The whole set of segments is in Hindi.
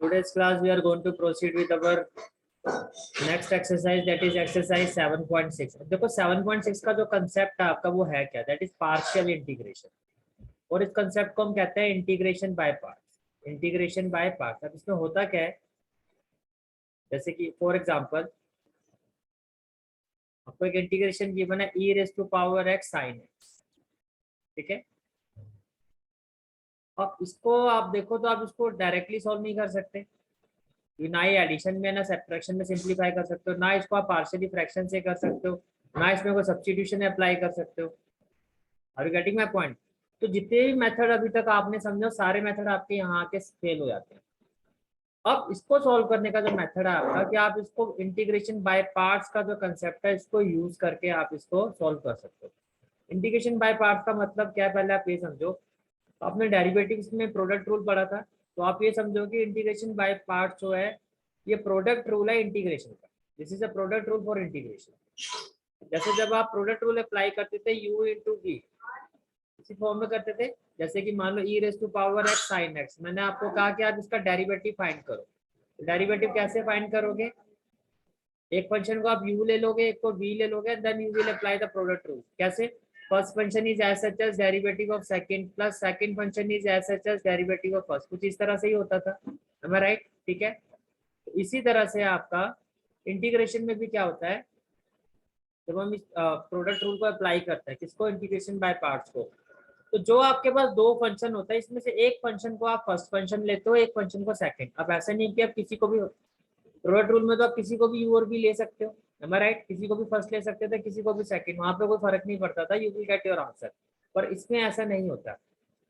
Today's class we are going to proceed with our next exercise, that is exercise 7.6. देखो 7.6 का जो कंसेप्ट है आपका वो है क्या, दैट इज पार्शियल इंटीग्रेशन, और इस कंसेप्ट को हम कहते हैं integration by parts. Integration by parts, अब इसमें होता क्या है, जैसे कि फॉर एग्जांपल आपको एक इंटीग्रेशन गिवन है e raise to power x sin x, ठीक है। अब इसको आप देखो तो आप इसको डायरेक्टली सॉल्व नहीं कर सकते, ना ही एडिशन में ना सब्ट्रैक्शन में सिंपलीफाई कर सकते हो, ना इसको आप पार्शियली फ्रैक्शन से कर सकते हो, ना इसमें कोई सब्स्टिट्यूशन अप्लाई कर सकते हो। Are you getting my point? तो जितने भी मेथड अभी तक आपने समझो सारे मेथड आपके यहाँ के फेल हो जाते हैं। अब इसको सॉल्व करने का जो मेथड है आपका कि आप इसको इंटीग्रेशन बाय पार्ट्स का जो कंसेप्ट है इसको यूज करके आप इसको सॉल्व कर सकते हो। इंटीग्रेशन बाय पार्ट्स का मतलब क्या है, पहले आप ये समझो। आपने डेरिवेटिव्स में प्रोडक्ट रूल पढ़ा था, तो आप ये समझो कि इंटीग्रेशन बाय पार्ट्स जो है ये प्रोडक्ट रूल है इंटीग्रेशन का। This is a product rule for integration. जैसे जब आप प्रोडक्ट रूल अप्लाई करते थे u इंटू वी, इसी फॉर्म में करते थे। जैसे कि मान लो e raise to power x sin x, मैंने आपको कहा कि आप इसका डेरिवेटिव फाइंड करो। डेरिवेटिव कैसे फाइंड करोगे, एक फंक्शन को आप u ले लोगे, एक को v ले लोगे, then you will apply the product rule. कैसे? First function is as such as derivative of second plus second function is as such as derivative of first, कुछ इस तरह से ही होता था, am I राइट? ठीक है, तो इसी तरह से आपका इंटीग्रेशन में भी क्या होता है, जब हम इस प्रोडक्ट रूल को अप्लाई करते हैं, किसको, इंटीग्रेशन बाय पार्ट्स को, तो जो आपके पास दो फंक्शन होता है इसमें से एक फंक्शन को आप फर्स्ट फंक्शन लेते हो, एक फंक्शन को सेकंड। अब ऐसा नहीं कि आप किसी को भी, प्रोडक्ट रूल में तो आप किसी को भी यू और भी ले सकते हो, am I राइट? किसी को भी फर्स्ट ले सकते थे, किसी को भी सेकंड, वहां पे कोई फर्क नहीं पड़ता था, you will get your answer. पर इसमें ऐसा नहीं होता,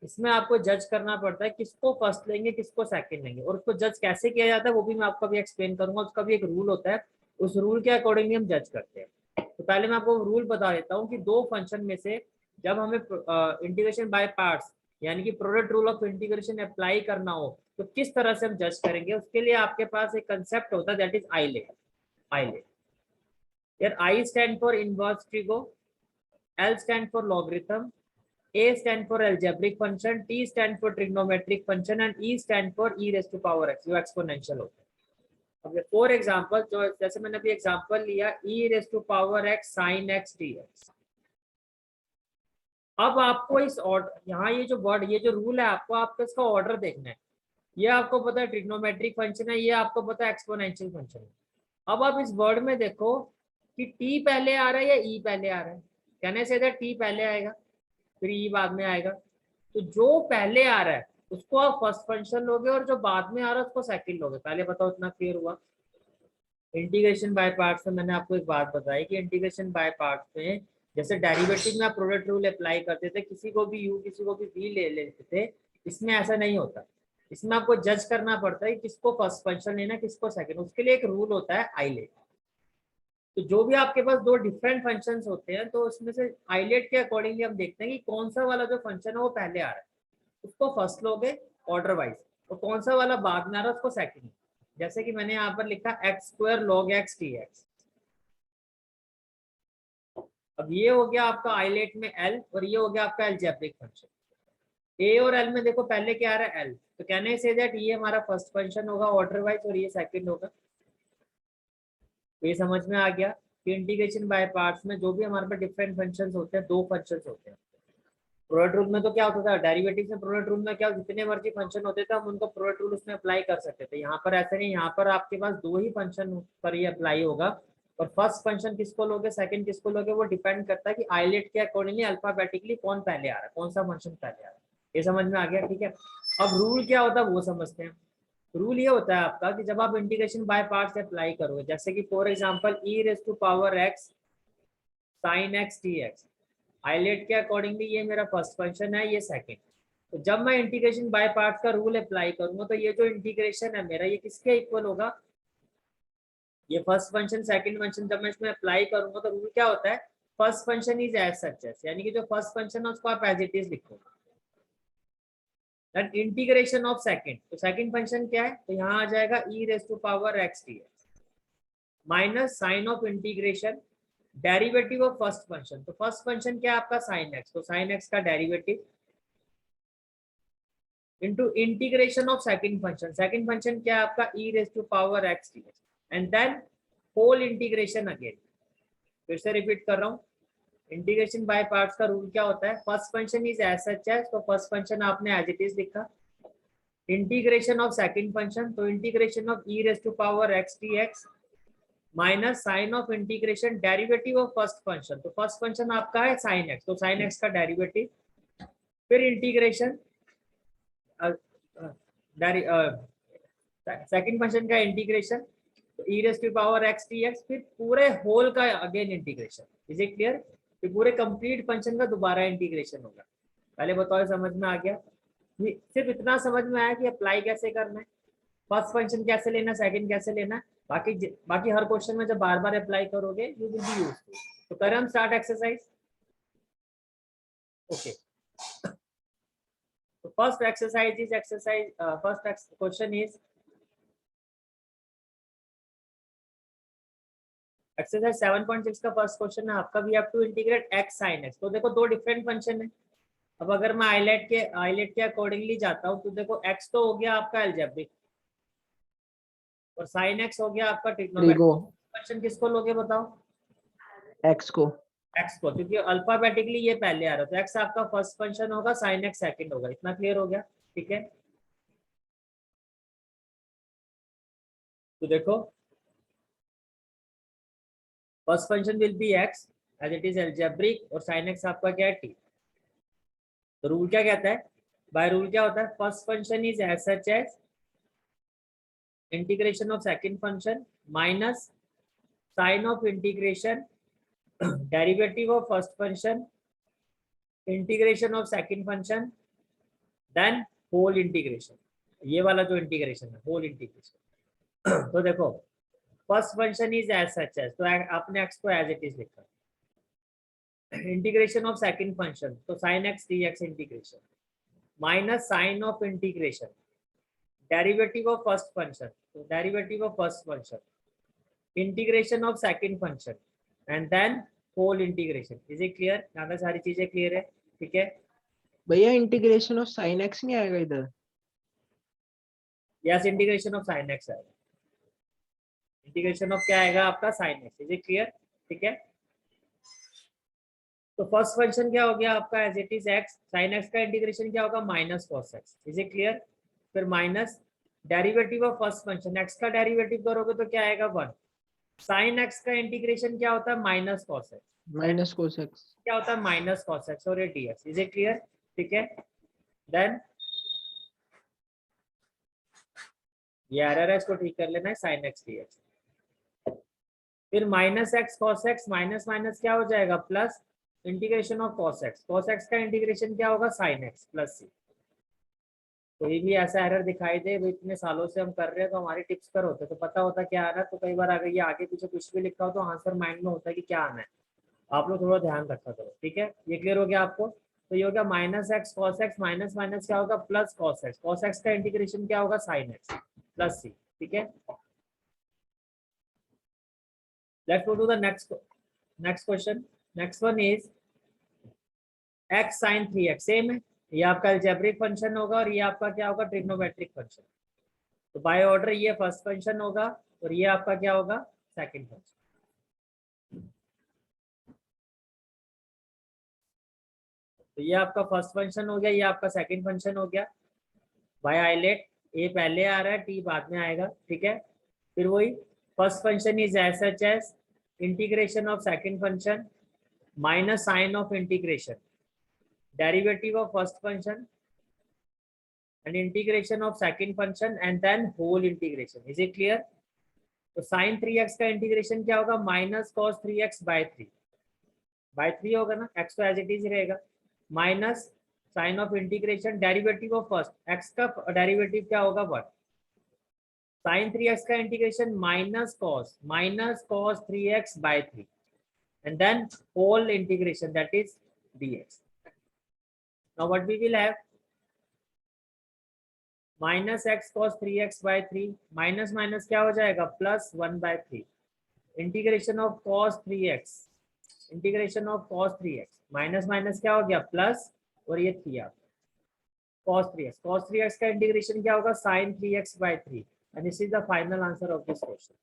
इसमें आपको जज करना पड़ता है किसको फर्स्ट लेंगे किसको सेकंड लेंगे, और उसको जज कैसे किया जाता है वो भी मैं आपको अभी एक्सप्लेन करूंगा। उसका भी एक रूल होता है, उस रूल के अकॉर्डिंगली हम जज करते हैं। तो पहले मैं आपको रूल बता देता हूँ कि दो फंक्शन में से जब हमें इंटीग्रेशन बाय पार्ट्स यानी कि product rule of integration apply करना हो तो किस तरह से हम जज करेंगे। उसके लिए आपके पास एक कंसेप्ट होता है, दैट इज आइलेट। आइलेट, यार I stand for inverse trigo, L stand for logarithm, A stand for algebraic function, T stand for trigonometric function and E stand for e raised to power x, जो एक्सपोनेंशियल होता है। अब फॉर एग्जांपल जो जैसे मैंने अभी एग्जांपल लिया e raised to power x sin x dx। अब आपको इस ऑर्डर, यहाँ ये जो वर्ड, ये जो रूल है, आपको इसका ऑर्डर देखना है। ये आपको पता है ट्रिग्नोमेट्रिक फंक्शन है, ये आपको पता है एक्सपोनेंशियल फंक्शन है। अब आप इस वर्ड में देखो कि टी पहले आ रहा है या ई पहले आ रहा है। कहने से टी पहले आएगा फिर ई बाद में आएगा, तो जो पहले आ रहा है उसको आप फर्स्ट फंक्शन लोगे और जो बाद में आ रहा है उसको सेकंड लोगे। पहले बताओ इतना क्लियर हुआ? इंटीग्रेशन बाय पार्ट्स में मैंने आपको एक बात बताई कि इंटीग्रेशन बाय पार्ट्स में जैसे डेरिवेटिव में आप प्रोडक्ट रूल अप्लाई करते थे, किसी को भी u किसी को भी v ले लेते थे, इसमें ऐसा नहीं होता। इसमें आपको जज करना पड़ता है किसको फर्स्ट फंक्शन लेना किसको सेकंड, उसके लिए एक रूल होता है आइलेट। तो जो भी आपके पास दो डिफरेंट फंक्शंस होते हैं तो उसमें से आइलेट के अकॉर्डिंगली हम देखते हैं कि कौन सा वाला जो फंक्शन है वो पहले आ रहा है उसको फर्स्ट लोगे ऑर्डर वाइज, और कौन सा वाला बाद में आ रहा है उसको सेकंड। जैसे कि मैंने यहाँ पर लिखा x square log x D x. अब ये हो गया आपका आइलेट में एल, और ये हो गया आपका अलजेब्रिक फंक्शन। ए और एल में देखो पहले क्या आ रहा है एल, तो कहने से दैट ये हमारा फर्स्ट फंक्शन होगा ऑर्डर वाइज और ये सेकंड होगा। तो ये समझ में आ गया कि इंटीग्रेशन बाय पार्ट्स में जो भी हमारे पास डिफरेंट फंक्शंस होते हैं, दो फंक्शंस होते हैं। प्रोडक्ट रूल में तो क्या होता था, डेरिवेटिव में प्रोडक्ट रूल में क्या जितने मर्जी फंक्शन होते थे हम उनको प्रोडक्ट रूल उसमें अप्लाई कर सकते थे। यहाँ पर ऐसा नहीं, यहाँ पर आपके पास दो ही फंक्शन पर ये अप्लाई होगा, और फर्स्ट फंक्शन किसको लोगे सेकंड किसको लोगे वो डिपेंड करता है कि आइलेट के अकॉर्डिंगली अल्फाबेटिकली कौन पहले आ रहा है, कौन सा फंक्शन पहले आ रहा है। ये समझ में आ गया? ठीक है, अब रूल क्या होता है वो समझते हैं। रूल ये होता है आपका कि जब आप इंटीग्रेशन बाय पार्ट्स अप्लाई करोगे, जैसे कि for example e raise to power x sin x dx, ILATE के अकॉर्डिंगली ये मेरा फर्स्ट फंक्शन है, ये सेकंड। तो जब मैं इंटीग्रेशन बाय पार्ट्स का रूल अप्लाई करूंगा तो ये जो इंटीग्रेशन है मेरा ये किसके इक्वल होगा, ये फर्स्ट फंक्शन सेकंड फंक्शन जब मैं इसमें अप्लाई करूंगा तो रूल क्या होता है, first function is as such as, यानी कि जो फर्स्ट फंक्शन है उसको आप एज इट इज लिखो। दैट इंटीग्रेशन ऑफ सेकंड, तो सेकंड फंक्शन क्या है, तो यहाँ आ जाएगा e raise to power x dx minus sign of integration derivative of first function. तो फर्स्ट फंक्शन क्या है आपका sin x, तो sin x का derivative into integration of second function. Second function क्या है आपका e raised to power x dx, and then whole integration again. फिर से रिपीट कर रहा हूँ, इंटीग्रेशन बाय पार्ट्स का रूल क्या होता है? First function is as such है, तो फर्स्ट फंक्शन आपने एज इट इज लिखा. इंटीग्रेशन ऑफ सेकंड फंक्शन, तो integration of e raise to power x dx minus sign of integration derivative of first function. तो फर्स्ट फंक्शन आपका है sin x, तो sin x का डेरिवेटिव, फिर इंटीग्रेशन सेकंड फंक्शन का इंटीग्रेशन, तो e raise to power x dx, फिर पूरे होल का again integration. Is it clear? फिर पूरे कंप्लीट फंक्शन का दोबारा इंटीग्रेशन होगा. पहले बताओ समझ में आ गया? सिर्फ इतना समझ में आया कि अप्लाई कैसे करना है, फर्स्ट फंक्शन कैसे लेना, सेकंड कैसे लेना. बाकी हर क्वेश्चन में जब बार बार अप्लाई करोगे यू विल बी यूज्ड. तो करें हम स्टार्ट एक्सरसाइज. ओके, तो first exercise is first question is exercise 7.6 का फर्स्ट क्वेश्चन है आपका. We have to integrate x sin x. तो देखो दो डिफरेंट फंक्शन है. अब अगर मैं आइलेट के अकॉर्डिंगली जाता हूँ, तो देखो x तो हो गया आपका अलजेब्रिक और sin x हो गया आपका ट्रिग्नोमेट्रिक. फंक्शन किसको लोगे बताओ? x को, क्योंकि अल्फाबेटिकली ये पहले आ रहा है, तो x आपका फर्स्ट फंक्शन होगा, sin x सेकंड होगा. इतना क्लियर हो गया? ठीक है, तो देखो first function will be x as it is algebraic और sin x आपका क्या है t. तो रूल क्या कहता है? बाय रूल क्या होता है? First function is as such as integration of second function minus sign of integration derivative of first function integration of second function then whole integration. ये वाला जो इंटीग्रेशन है होल इंटीग्रेशन. तो देखो first function is as such as, तो आपने x को एज इट इज लिखा. इंटीग्रेशन ऑफ सेकंड फंक्शन, तो sin x dx integration minus sign of integration derivative of first function, तो derivative of first function integration of second function and then whole integration. Is it clear? यहाँ तक सारी चीजें क्लियर है? ठीक है भैया इंटीग्रेशन ऑफ sin x नहीं आएगा इधर? Yes, integration of sin x आएगा. इंटीग्रेशन ऑफ क्या आएगा आपका? sin x. Is it clear? ठीक है, तो फर्स्ट फंक्शन क्या हो गया आपका? As it is x, sin x का इंटीग्रेशन क्या होगा? Minus cos x. Is it clear? फिर minus derivative of first function, x का डेरिवेटिव करोगे तो क्या आएगा? 1. sin x का इंटीग्रेशन क्या होता है? Minus cos x. Minus cos x क्या होता है? माइनस cos x और ये dx. Is it clear? ठीक है, देन ये एरर है, इसको ठीक कर लेना है, sin x dx. फिर minus x cos x minus minus क्या हो जाएगा? Plus integration of cos x. cos x का इंटीग्रेशन क्या होगा? sin x plus c. कोई भी ऐसा एरर दिखाई दे, इतने सालों से हम कर रहे हैं तो हमारी टिप्स पर होते तो पता होता क्या आ रहा है. तो कई बार अगर ये आगे पीछे कुछ भी लिखा हो तो आंसर माइंड में होता है कि क्या आना है. आप लोग थोड़ा ध्यान रखा करो. ठीक है, ये क्लियर हो गया आपको? तो ये हो गया minus x cos x minus minus क्या होगा? Plus cos x. cos x का इंटीग्रेशन क्या होगा? sin x plus c. ठीक है, let's go to the next question. Next one is x sin 3x. Same है, ये आपका अलजेब्रिक फंक्शन होगा और ये आपका क्या होगा? Trigonometric function. तो बाय ऑर्डर ये फर्स्ट फंक्शन होगा और ये आपका क्या होगा? Second function. तो ये आपका फर्स्ट फंक्शन हो गया, ये आपका सेकंड फंक्शन हो गया. बाय आइलेट ए पहले आ रहा है, टी बाद में आएगा. ठीक है, फिर वही first function is as such as integration of second function minus sign of integration derivative of first function and integration of second function and then whole integration. Is it clear? तो sin 3x का इंटीग्रेशन क्या होगा? माइनस cos 3x by 3 होगा ना, x तो एज इट इज रहेगा, minus sign of integration derivative of first, x का डेरिवेटिव क्या होगा? 1. sin 3x का integration minus cos 3x by 3 and then whole integration, that is dx. Now what we will have? Minus x cos 3x by 3 minus minus क्या हो जाएगा? Plus 1 by 3 integration of cos 3x minus minus क्या हो गया? प्लस, और ये 3 आपका cos 3x. cos 3x का इंटीग्रेशन क्या होगा? sin 3x by 3. And this is the final answer of this question.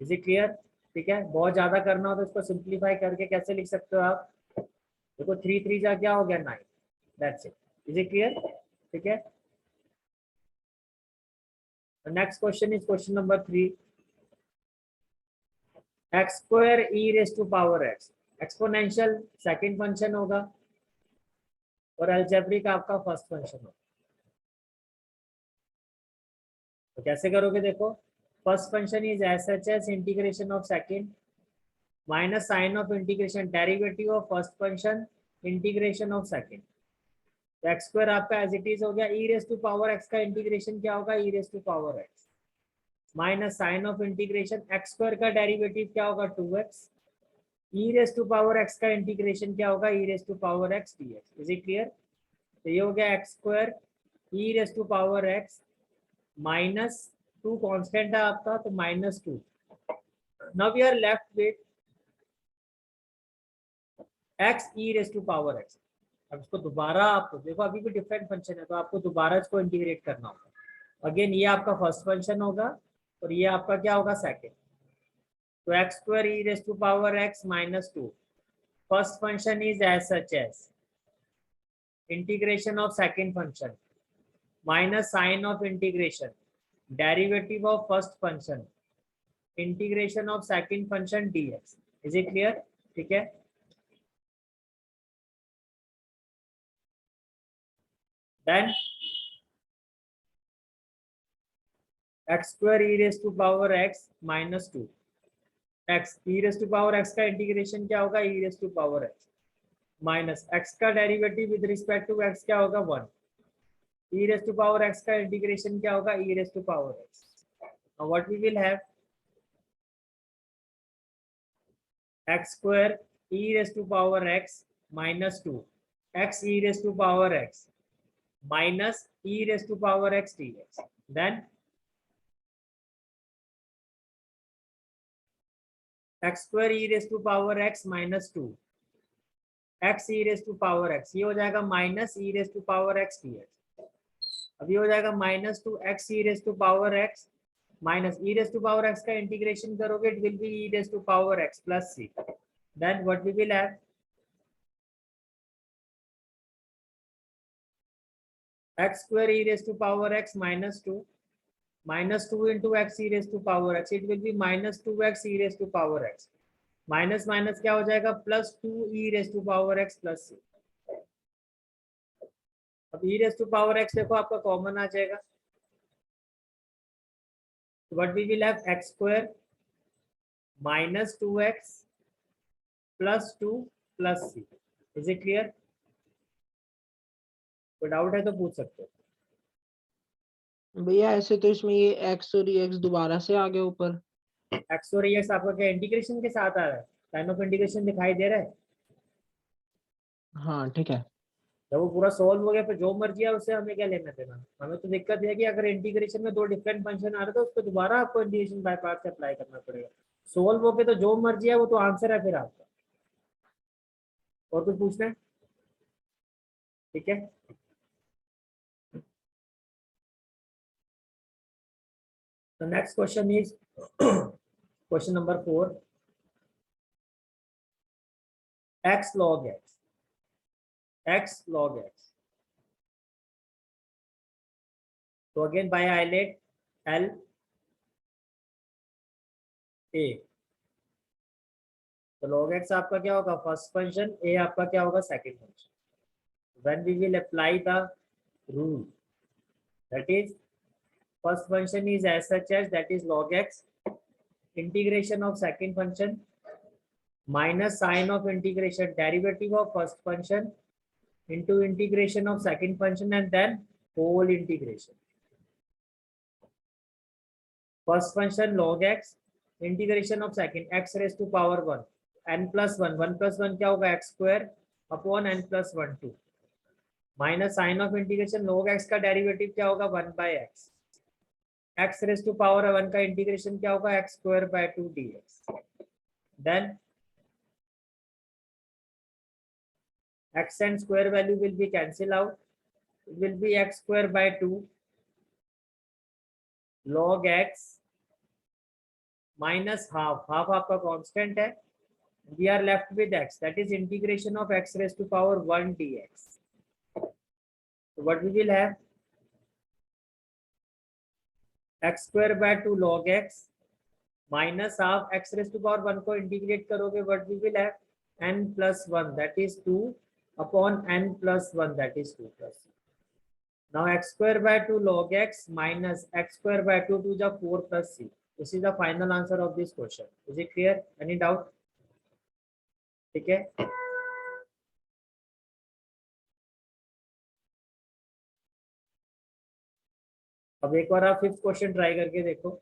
Is it clear? ठीक है, बहुत ज्यादा करना हो तो इसको सिंप्लीफाई करके कैसे लिख सकते हो आप? देखो 3 3 जा क्या हो गया 9. That's it. Is it clear? ठीक है. Next question is question number 3. X square e raise to power x. Exponential second function होगा और अलजेब्रिक आपका फर्स्ट फंक्शन होगा. तो कैसे करोगे? देखो, first function is as such as integration of second minus sign of integration derivative of first function integration of second. तो एक्स स्क्वायर आपका एज इट इज हो गया. E raise to power x का इंटीग्रेशन क्या होगा? E raise to power x minus sign of integration x square का डेरिवेटिव क्या होगा? 2x. E raise to power x का इंटीग्रेशन क्या होगा? E raise to power x dx. Is it clear? तो ये हो गया x square e raise to power x minus 2 constant है आपका, तो -2. Now we are left with x e raise to power x. अब इसको दोबारा आपको देखो, अभी भी डिफरेंट फंक्शन है तो आपको दोबारा इसको इंटीग्रेट करना होगा. अगेन ये आपका फर्स्ट फंक्शन होगा और ये आपका क्या होगा? सेकेंड. तो x square e raise to power x -2. First function is as such as integration of second function minus sign of integration derivative of first function integration of second function dx. Is it clear? ठीक है. Then x square e raise to power x -2. X e raise to power x का इंटीग्रेशन क्या होगा? E raise to power x minus x का derivative with respect to x क्या होगा? 1. E raise to power x का इंटीग्रेशन क्या होगा? E raise to power x. Now what we will have? X square e raised to power x -2 x e raised to power x minus e raised to power x dx. Then x square e raised to power x -2 x e raised to power x, ये हो जाएगा minus e raised to power x dx. अब ये हो जाएगा -2 x e raised to power x minus e raised to power x का इंटीग्रेशन करोगे, it will B e raised to power x plus c. Then what we will have? X square e raised to power x -2 into x e raised to power x, it will be -2x e raised to power x minus minus क्या हो जाएगा? +2 e raised to power x plus c. अब e raised to power x देखो आपका कॉमन आ जाएगा. What we will have? X square -2x plus 2 plus c. Is it clear? कोई डाउट है तो पूछ सकते हो. भैया ऐसे तो इसमें ये x और ये x दोबारा से आ गया ऊपर. x और x आपका क्या इंटीग्रेशन के साथ आ रहा है? साइन ऑफ इंटीग्रेशन दिखाई दे रहा है. हाँ ठीक है. जब वो पूरा सोल्व हो गया फिर जो मर्जी है उससे हमें क्या लेना देना. हमें तो दिक्कत है कि अगर इंटीग्रेशन में 2 डिफरेंट फंक्शन आ रहे तो उसको दोबारा आपको इंटीग्रेशन बाय पार्ट से अप्लाई करना पड़ेगा. सोल्व हो के तो जो मर्जी है वो तो आंसर है फिर आपका. और कुछ पूछना है? ठीक है. The next question is question number 4. X log x. X log x. So again by eyelet L A. तो log x आपका क्या होगा? First function. A आपका क्या होगा? Second function. When we will apply the rule, that is first function is as such as, that is log x integration of second function minus sine of integration derivative of first function into integration of second function and then whole integration. First function log x integration of second x raised to power 1 n plus 1 1 plus 1 क्या होगा? x square upon n plus 1 2 minus sign of integration log x का डेरिवेटिव क्या होगा? 1 by x. x raised to power 1 का इंटीग्रेशन क्या होगा? x square by 2 dx. Then x and square value will be cancel out. it will be x square by 2 log x minus half आपका कांस्टेंट है, we are left with x, that is integration of x raised to power 1 dx. So what we will have, x square by 2 log x minus half x raised to power 1 को इंटीग्रेट करोगे, what we will have, n plus 1 that is 2 upon n plus 1 that is 2 plus. Now x square by 2 log x minus x square by 2 to the 4 plus c. This is the final answer of this question. Is it clear? Any doubt? ठीक है, अब एक बार आप फिफ्थ क्वेश्चन ट्राई करके देखो.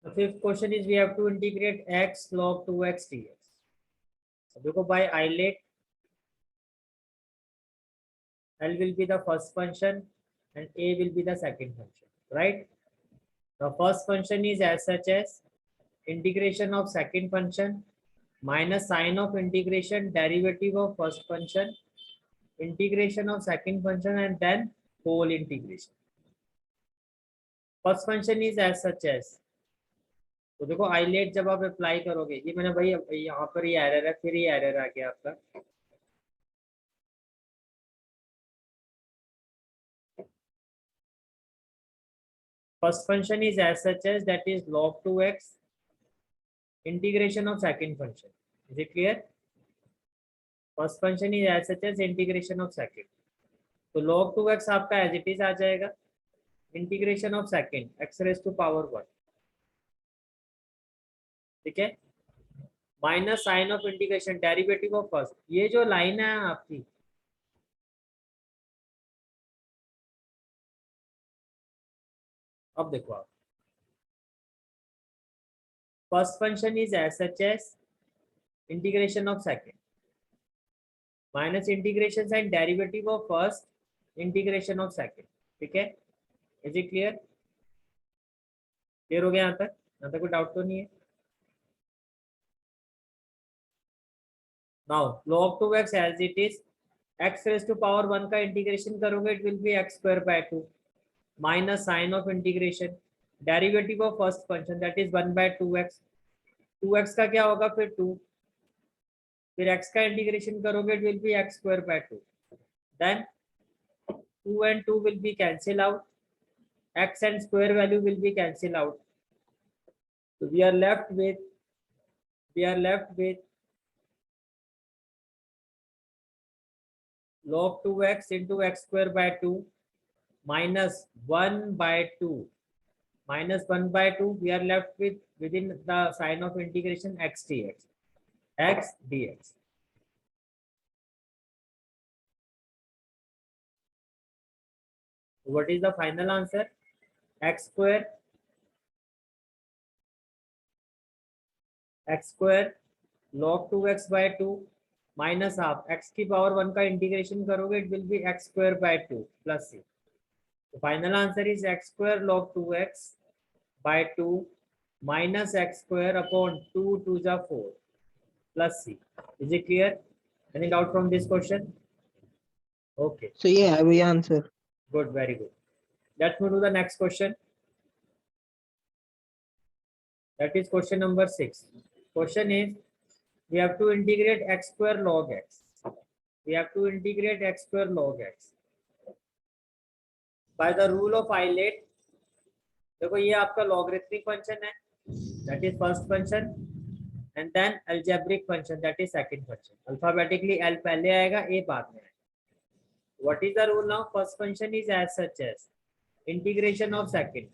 The fifth question is we have to integrate x log 2x dx. अब देखो by isolate L will be the first function and A will be the second function, right? The first function is as such as integration of second function minus sign of integration derivative of first function, integration of second function and then whole integration. First function is as such as, तो देखो आइलेट जब आप अप्लाई करोगे, ये मैंने भाई यहाँ पर ये एरर है, फिर ये एरर आ गया आपका. First function is as such as, that is log 2x integration of second function. Is it clear? First function is as such as integration of second. तो log 2x आपका as it is आ जाएगा, integration of second x raised to power 1. ठीक है, minus sign of integration derivative of first. ये जो लाइन है आपकी, अब देखो आप, first function is as such as integration of second minus integration sign derivative of first integration of second. ठीक है, इज इट क्लियर? क्लियर हो गया यहाँ तक? यहाँ तक कोई डाउट तो नहीं है? Now log 2x as it is, x raised to power 1 का इंटीग्रेशन करोगे, it will be x square by 2 minus sign of integration derivative of first function that is 1 by 2x. 2x का क्या होगा फिर 2, फिर x का इंटीग्रेशन करोगे, it will be x square by 2. Then 2 and 2 will be cancel out, x and square value will be cancel out. So we are left with log 2x into x square by 2 minus 1 by 2 minus 1 by 2. We are left with within the sign of integration x dx. What is the final answer? X square log 2x by 2 minus half x की पावर 1 का इंटीग्रेशन करोगे, it will be x square by 2 plus c. तो final answer is x square log 2x by 2 minus x square upon 2 to the 4 plus c. Is it clear? Any doubt from this question? Okay, सही है वही answer. Good, very good. Let's move to the next question. That is question number 6. Question is, we have to integrate x square log x. We have to integrate x square log x. By the rule of isolate, देखो ये आपका logarithmic function है, that is first function, and then algebraic function, that is second function. Alphabetically L पहले आएगा, A बाद में आएगा. What is the rule now? First function is as such as integration of second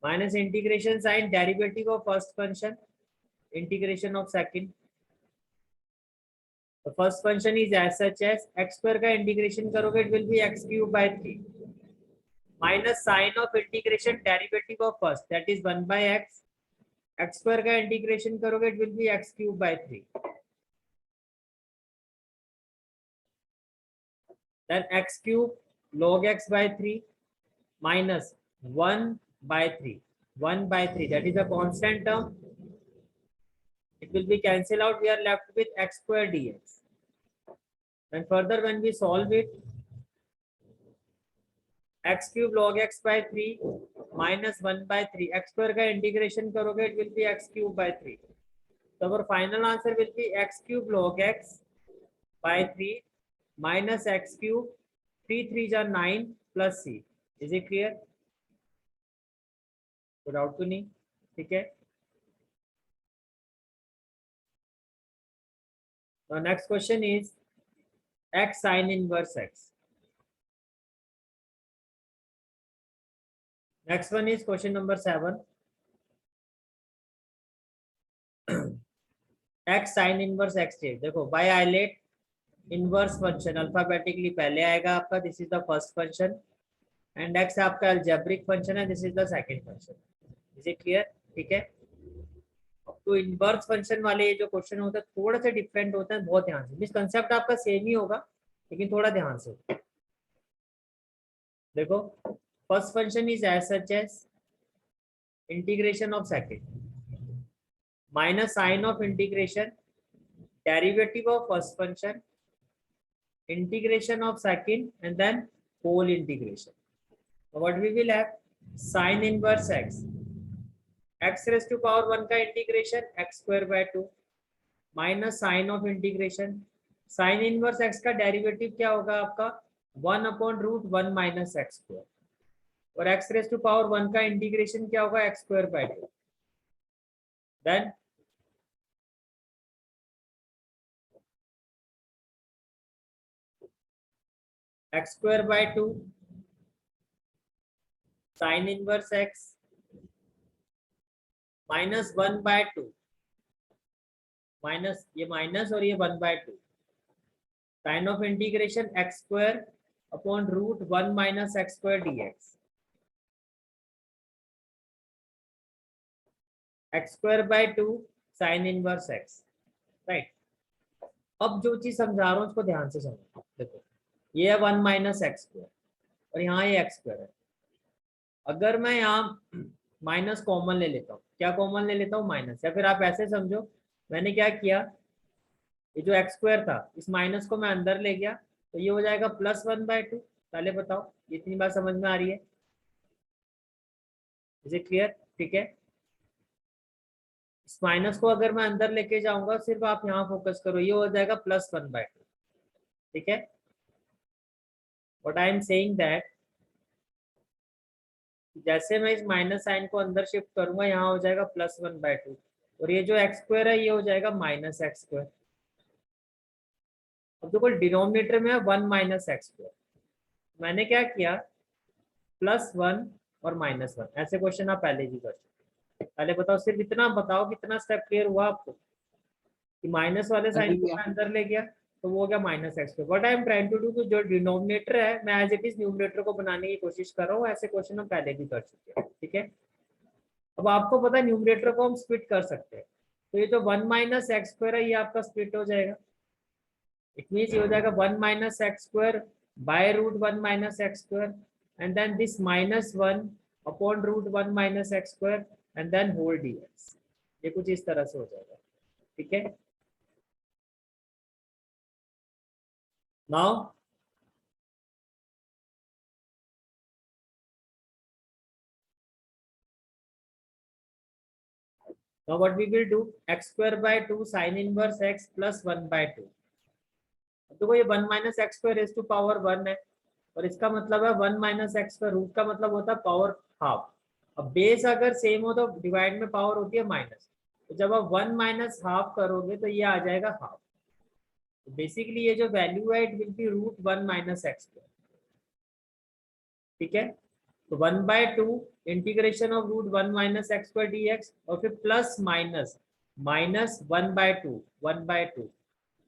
minus integration sign derivative of first function integration of second. The first function is as such as x square का इंटीग्रेशन करोगे, it will be x cube by 3 minus sign of integration derivative of first, that is 1 by x. x square का इंटीग्रेशन करोगे, it will be x cube by 3. Then x cube log x by 3 minus 1 by 3, that is a constant term. it will be cancelled out, we are left with x square dx. And further when we solve it, x cube log x by 3 minus 1 by 3, x square का इंटीग्रेशन करोगे it will be x cube by 3. So our final answer will be x cube log x by 3 minus x cube, 3 3s are 9 plus c. Is it clear? कोई डाउट तो नहीं? ठीक है. Now next question is x sin inverse x. Next one is question number 7. x sin inverse x change. देखो by isolate inverse function alphabetically पहले आएगा आपका. This is the first function and x आपका algebraic function है. This is the second function. Is it clear? ठीक है. तो इनवर्स फंक्शन वाले ये जो क्वेश्चन होता है थोड़ा सा डिफरेंट होता है. बहुत ध्यान से, मींस कंसेप्ट आपका सेम ही होगा लेकिन थोड़ा ध्यान से. देखो first function is as such as integration of second minus sign of integration derivative of first function integration of second and then whole integration. What we will have sine inverse x, x raise to power 1 का integration x square by 2 minus sign of integration sine inverse x का डेरिवेटिव क्या होगा आपका 1 upon root 1 minus x square और x रेज टू पावर 1 का इंटीग्रेशन क्या होगा x square by 2. Then x square by 2 sine inverse x minus 1 by 2 minus ये माइनस और ये 1 by 2 sign of integration x square upon root 1 minus x square dx x square by 2 sine inverse x. Right. अब जो चीज समझा रहा हूँ उसको ध्यान से समझो. देखो ये है 1 माइनस एक्स स्क्वायर और यहाँ ये एक्स स्क्वायर है. अगर मैं यहाँ माइनस कॉमन ले लेता हूँ, क्या कॉमन ले लेता हूँ माइनस, या फिर आप ऐसे समझो मैंने क्या किया, ये जो एक्स स्क्वायर था इस माइनस को मैं अंदर ले गया तो ये हो जाएगा प्लस 1 बाय 2. पहले बताओ ये इतनी बात समझ में आ रही है? Is it clear? ठीक है. इस माइनस को अगर मैं अंदर लेके जाऊंगा, सिर्फ आप यहाँ फोकस करो, ये हो जाएगा प्लस 1 बाय 2. ठीक है. What I am saying that जैसे मैं इस माइनस साइन को अंदर शिफ्ट करूंगा यहाँ हो जाएगा प्लस 1 बाय 2 और ये जो एक्स स्क्वायर है ये हो जाएगा माइनस एक्स स्क्वायर. अब देखो डिनोमिनेटर में है 1 माइनस एक्स स्क्वायर. मैंने क्या किया प्लस 1 और माइनस 1. ऐसे क्वेश्चन आप पहले भी कर सकते. पहले बताओ, सिर्फ इतना बताओ कितना स्टेप क्लियर हुआ आपको कि माइनस वाले साइन को मैं अंदर ले गया तो वो हो गया minus x square. What I am trying to do कि जो डिनोमिनेटर है मैं एज इट इज न्यूमरेटर को बनाने की कोशिश कर रहा हूँ. ऐसे क्वेश्चन हम पहले भी कर चुके हैं. ठीक है. अब आपको पता है न्यूमरेटर को हम स्प्लिट कर सकते हैं, तो ये जो 1 माइनस एक्स स्क्वायर है ये आपका स्प्लिट हो जाएगा. इट मीन्स ये हो जाएगा 1 minus x square by root 1 minus x square and then this minus 1 upon root 1 minus x square and then whole dx. ये कुछ इस तरह से हो जाएगा. ठीक है. Now what we will do, x square by 2 sin inverse x plus 1 by 2. देखो ये 1 minus x square raise to power 1 है और इसका मतलब है 1 माइनस एक्स स्क्वायर. रूट का मतलब होता है पावर हाफ. अब बेस अगर सेम हो तो डिवाइड में पावर होती है माइनस, तो जब आप 1 माइनस हाफ करोगे तो ये आ जाएगा हाफ. तो बेसिकली ये जो वैल्यू है it will be root 1 minus x square. ठीक है. तो 1 by 2 integration of root 1 minus x square dx और फिर plus minus minus 1 by 2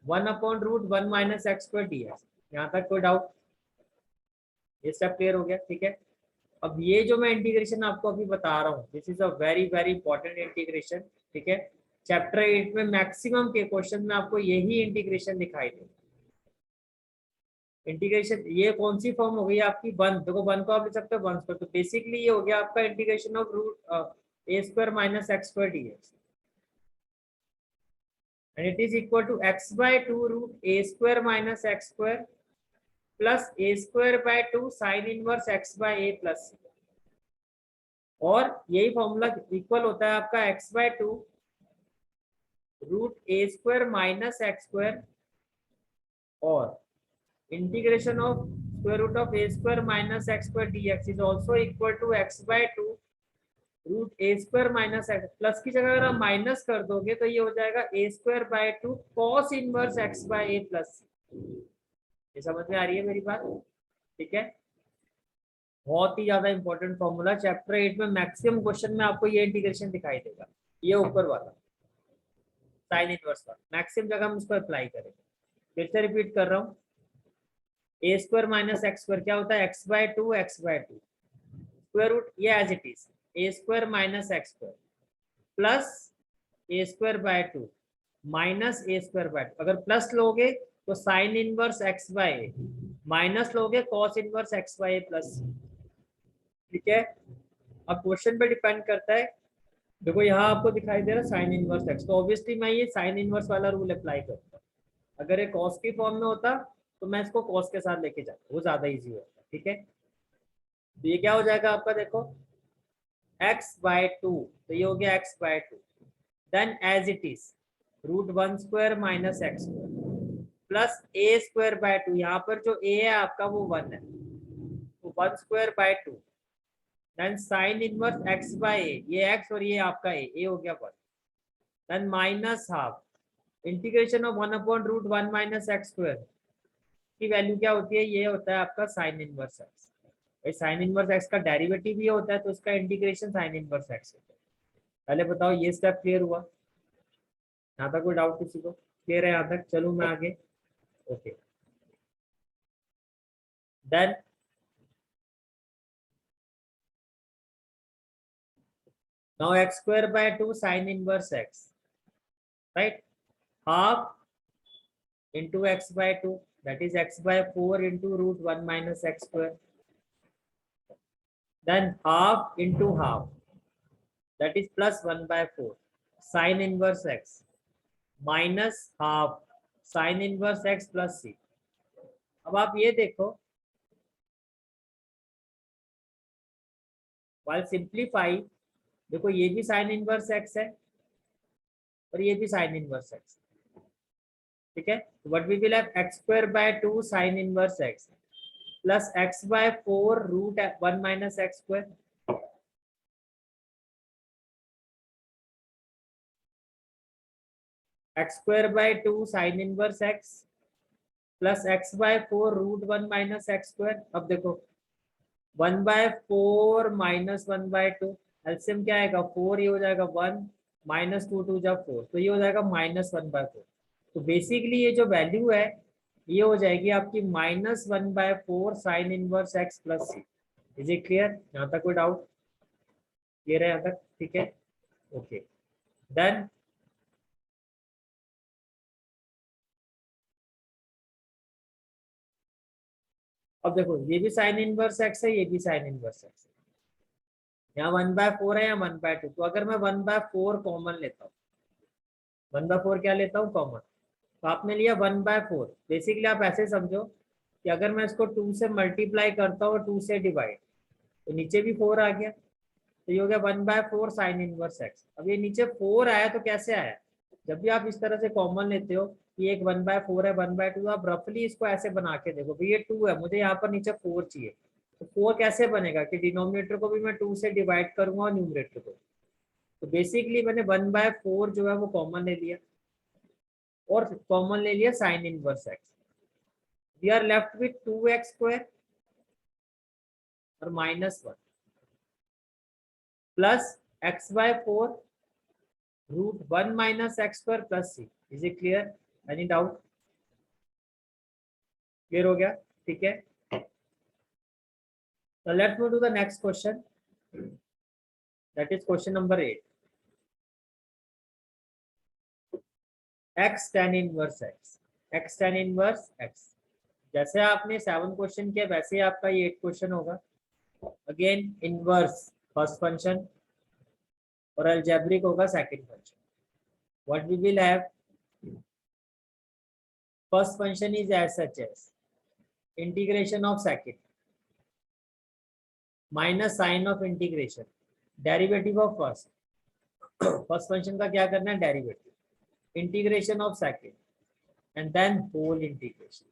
1 upon root 1 minus x square dx. यहाँ तक कोई डाउट? ये सब क्लियर हो गया. ठीक है. अब ये जो मैं इंटीग्रेशन आपको अभी बता रहा हूँ this is a very very important integration. ठीक है. चैप्टर 8 में मैक्सिमम के क्वेश्चन में आपको यही इंटीग्रेशन दिखाई दे. इंटीग्रेशन ये कौन सी फॉर्म हो गई आपकी 1. देखो 1 को आप लिख सकते हो 1 स्क्वायर. तो बेसिकली ये हो गया आपका integration of root a square minus x square dx. and it is equal to x by 2 root a square minus x square plus a square by 2 sin inverse x by a plus c। और यही फॉर्मूला इक्वल होता है आपका x by 2 root a square minus x square और integration of square root of a square minus x square dx is also equal to x by 2 root a square minus x. Plus की जगह अगर आप माइनस कर दोगे तो ये हो जाएगा a square by 2 cos inverse x by a plus. ये समझ में आ रही है मेरी बात? ठीक है, बहुत ही ज्यादा इंपॉर्टेंट फॉर्मूला, चैप्टर 8 में मैक्सिमम क्वेश्चन में आपको ये इंटीग्रेशन दिखाई देगा, ये ऊपर वाला साइन इनवर्स वाला मैक्सिमम जगह हम उसको अप्लाई करेंगे। फिर से रिपीट कर रहा हूँ, a square minus x square क्या होता है, एक्स बाय 2 स्क्वायर रूट ये as it is a square minus x square plus a square by 2 minus a square by 2। अगर प्लस लोगे तो sine inverse x by a, minus लोगे cos inverse x by a plus. ठीक है, अब क्वेश्चन पे डिपेंड करता है। देखो यहाँ आपको दिखाई दे रहा है साइन इनवर्स एक्स, तो ऑब्वियसली मैं ये साइन इनवर्स वाला रूल अप्लाई करता हूँ। अगर ये कॉस की फॉर्म में होता तो मैं इसको कॉस के साथ लेके जाता, वो ज्यादा इजी होता। ठीक है, तो ये क्या हो जाएगा आपका, देखो x by 2, तो ये हो गया x by 2, then as it is root 1 square minus x square plus a square by 2, यहाँ पर जो a है आपका वो 1 है, तो 1 square by 2, then sine inverse x by a, ये x और ये आपका a हो गया 1, then minus half integration of 1 upon root 1 minus x square की वैल्यू क्या होती है, ये होता है आपका sine inverse x. Sine inverse x का डेरिवेटिव ये होता है तो उसका इंटीग्रेशन साइन इनवर्स एक्स होता है। पहले बताओ ये स्टेप क्लियर हुआ? यहाँ तक कोई डाउट किसी को? क्लियर है यहाँ तक? चलूं मैं आगे। Okay, then now x square by 2 sine inverse x, right, half into x by 2 that is x by 4 into root 1 minus x square, then half into half that is plus 1 by 4 sin inverse x minus half sin inverse x plus c। अब आप ये देखो, while simplify, देखो ये भी sin inverse x है और ये भी sin inverse x। ठीक है, what we will have x square by 2 sin inverse x plus x by 4 root 1 minus x square, x square by 2 sin inverse x plus x by 4 root 1 minus x square। अब देखो 1 by 4 minus 1 by 2 एलसीएम क्या आएगा, 4, ये हो जाएगा 1 माइनस 2 2 जा 4, तो ये हो जाएगा माइनस 1 by 4। तो बेसिकली ये जो वैल्यू है ये हो जाएगी आपकी minus 1 by 4 sine inverse x plus c. Is it clear? यहाँ तक कोई डाउट? क्लियर है यहाँ तक? ठीक है, ओके, देन अब देखो ये भी साइन इनवर्स एक्स है, ये भी साइन इनवर्स एक्स है, यहाँ 1 by 4 है या 1 by 2। तो अगर मैं 1 by 4 कॉमन लेता हूँ, 1 by 4 क्या लेता हूँ कॉमन, तो आपने लिया 1 by 4। बेसिकली आप ऐसे समझो कि अगर मैं इसको 2 से मल्टीप्लाई करता हूँ और 2 से डिवाइड, तो नीचे भी 4 आ गया, तो ये हो गया 1 by 4 साइन इनवर्स एक्स। अब ये नीचे 4 आया तो कैसे आया, जब भी आप इस तरह से कॉमन लेते हो कि एक 1 by 4 है 1 by 2, आप रफली इसको ऐसे बना के देखो, भाई ये 2 है, मुझे यहाँ पर नीचे 4 चाहिए, तो 4 कैसे बनेगा कि डिनोमिनेटर को भी मैं 2 से डिवाइड करूंगा और न्यूमरेटर को। तो बेसिकली मैंने 1 by 4 जो है वो कॉमन ले लिया और कॉमन ले लिया sine inverse x. We are left with 2x square और minus 1 plus x by 4 root 1 minus x square plus c. Is it clear? Any doubt? Clear हो गया? ठीक है, so let's move to the next question, that is question number 8, x tan inverse x, x tan inverse x। जैसे आपने 7 क्वेश्चन किया वैसे ही आपका ये 8 क्वेश्चन होगा। अगेन इनवर्स फर्स्ट फंक्शन और अलजेब्रिक होगा second function. What we will have, first function is as such as integration of second minus sin of integration derivative of first. First function का क्या करना है, derivative, integration of second and then whole integration.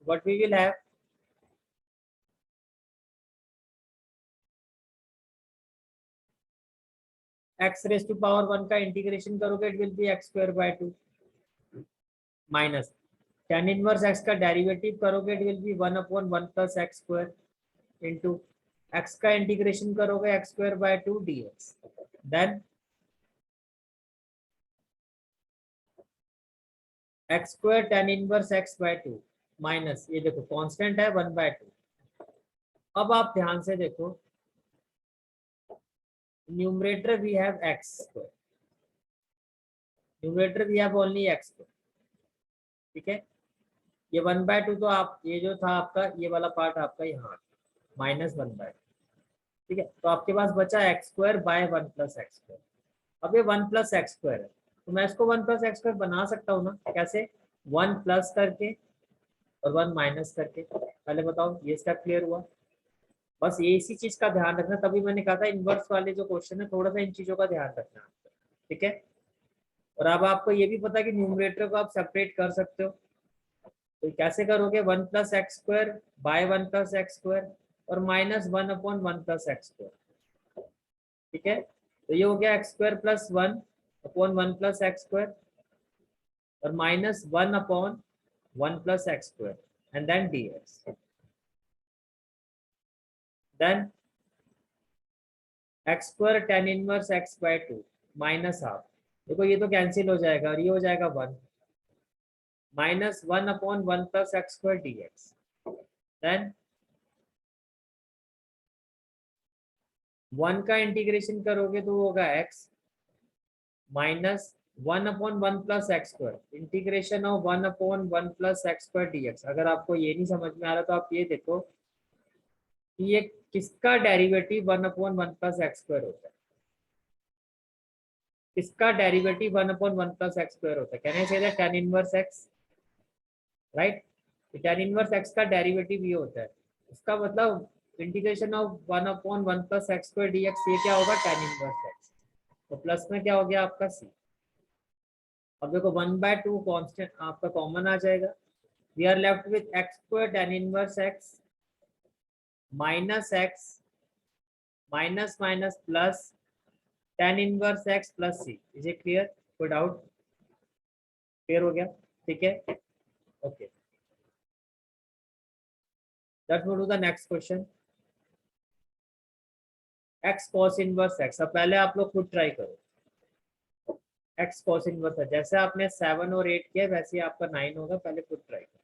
What we will have, x raise to power 1 का इंटीग्रेशन करोगे it will be x square by 2 minus tan inverse x का डेरिवेटिव करोगे it will be 1/1 plus x square into x का इंटीग्रेशन करोगे x square by 2 dx. Then x square tan inverse x by 2 minus, ये देखो कांस्टेंट है 1/2. अब आप ध्यान से देखो, numerator we have x square, numerator we have only x square. ठीक है, ये 1/2 तो आप, ये जो था आपका ये वाला पार्ट आपका यहाँ माइनस 1/2. ठीक है, तो आपके पास बचा x square by 1 plus x square. अब ये 1 प्लस एक्स स्क्वायर है तो मैं इसको 1 प्लस एक्स स्क्वायर बना सकता हूँ ना, कैसे, 1 प्लस करके और 1 माइनस करके. पहले बताओ ये स्टेप क्लियर हुआ. बस ये इसी चीज का ध्यान रखना, तभी मैंने कहा था इनवर्स वाले जो क्वेश्चन है थोड़ा सा इन चीजों का ध्यान रखना. ठीक है, और अब आपको ये भी पता है कि न्यूमरेटर को आप सेपरेट कर सकते हो, तो कैसे करोगे, 1 plus x square by 1 plus x square और माइनस 1/1 प्लस एक्स स्क्वायर. ठीक है, तो ये हो गया x square plus 1/1 plus x square और minus 1/1 plus x square and then dx. Then x square tan inverse x by 2 minus half, देखो ये तो कैंसिल हो जाएगा और ये हो जाएगा 1 minus 1/1 plus x square dx. Then 1 का इंटीग्रेशन करोगे तो वो होगा x minus 1/1 plus x square, integration of 1/1 plus x square dx. अगर आपको ये नहीं समझ में आ रहा तो आप ये देखो कि ये किसका डेरिवेटिव 1/1 प्लस एक्स स्क्वायर होता है, किसका डेरिवेटिव 1/1 प्लस एक्स स्क्वायर होता है. Can I say that tan inverse x, right. tan inverse x का डेरिवेटिव ये होता है, इसका मतलब integration of 1/1 plus x square dx, ये क्या होगा, tan इनवर्स x. तो प्लस में क्या हो गया आपका c. अब देखो 1/2 कांस्टेंट आपका कॉमन आ जाएगा. We are left with x square tan inverse x minus x minus minus plus tan inverse x plus c. Is it clear, कोई डाउट, क्लियर हो गया. ठीक है, okay. Let's move to the next question. x cos inverse x. अब पहले आप लोग खुद ट्राई करो. x cos इनवर्स है, जैसे आपने 7 और 8 किया वैसे ही आपका 9 होगा, पहले खुद ट्राई करो.